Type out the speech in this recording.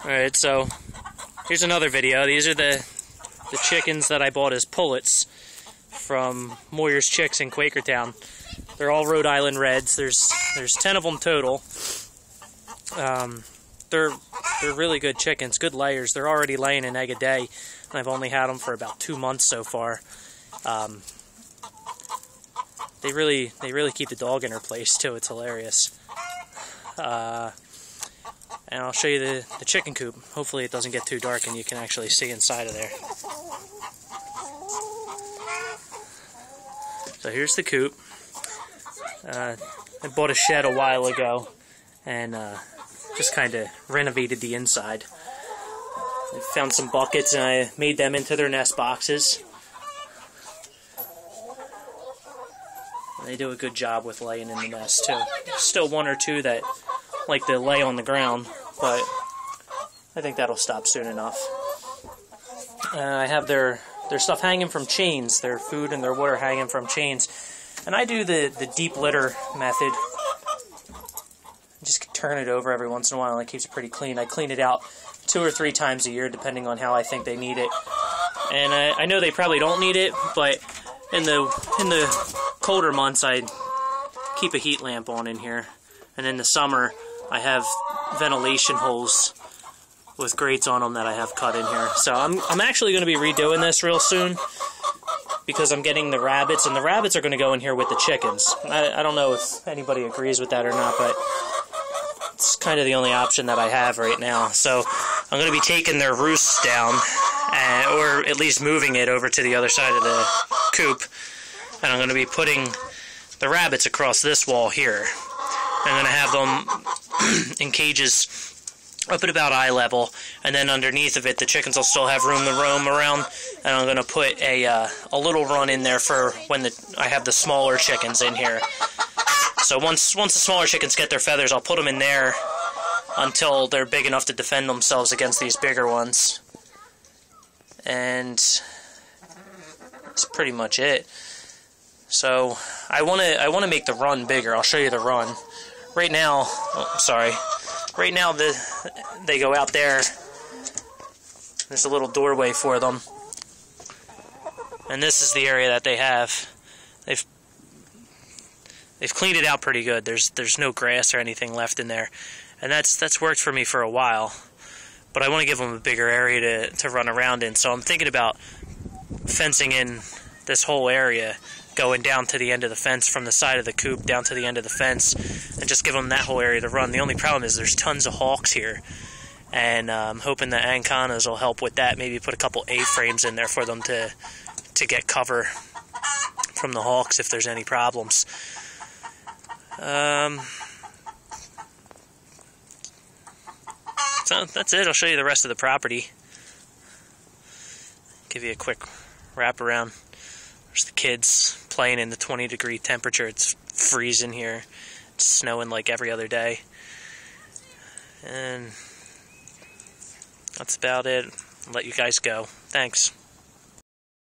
Alright, so here's another video. These are the chickens that I bought as pullets from Moyer's Chicks in Quakertown. They're all Rhode Island Reds. There's 10 of them total. They're really good chickens, good layers. They're already laying an egg a day, and I've only had them for about 2 months so far. They really keep the dog in her place too. It's hilarious. And I'll show you the chicken coop. Hopefully it doesn't get too dark and you can actually see inside of there. So here's the coop. I bought a shed a while ago and just kind of renovated the inside. I found some buckets and I made them into their nest boxes. And they do a good job with laying in the nest too. There's still one or two that like to lay on the ground, but I think that'll stop soon enough. I have their stuff hanging from chains, their food and their water hanging from chains. And I do the deep litter method. Just turn it over every once in a while and it keeps it pretty clean. I clean it out 2 or 3 times a year depending on how I think they need it. And I know they probably don't need it, but in the colder months I keep a heat lamp on in here. And in the summer I have ventilation holes with grates on them that I have cut in here. So I'm actually going to be redoing this real soon because I'm getting the rabbits, and the rabbits are going to go in here with the chickens. I don't know if anybody agrees with that or not, but it's kind of the only option that I have right now. So I'm going to be taking their roosts down, or at least moving it over to the other side of the coop, and I'm going to be putting the rabbits across this wall here. I'm going to have them in cages up at about eye level, and then underneath of it the chickens will still have room to roam around, and I'm going to put a little run in there for when I have the smaller chickens in here. So once the smaller chickens get their feathers, I'll put them in there until they're big enough to defend themselves against these bigger ones. And that's pretty much it. So I want to make the run bigger. I'll show you the run. Right now, right now they go out there. There's a little doorway for them. And this is the area that they have. They've cleaned it out pretty good. There's no grass or anything left in there. And that's worked for me for a while. But I want to give them a bigger area to run around in. So I'm thinking about fencing in this whole area, going down to the end of the fence from the side of the coop down to the end of the fence, and just give them that whole area to run. The only problem is there's tons of hawks here, and I'm hoping the ancanas will help with that. Maybe put a couple A-frames in there for them to get cover from the hawks if there's any problems. So that's it. I'll show you the rest of the property. Give you a quick wrap around. There's the kids playing in the 20-degree temperature. It's freezing here. It's snowing like every other day. And that's about it. I'll let you guys go. Thanks.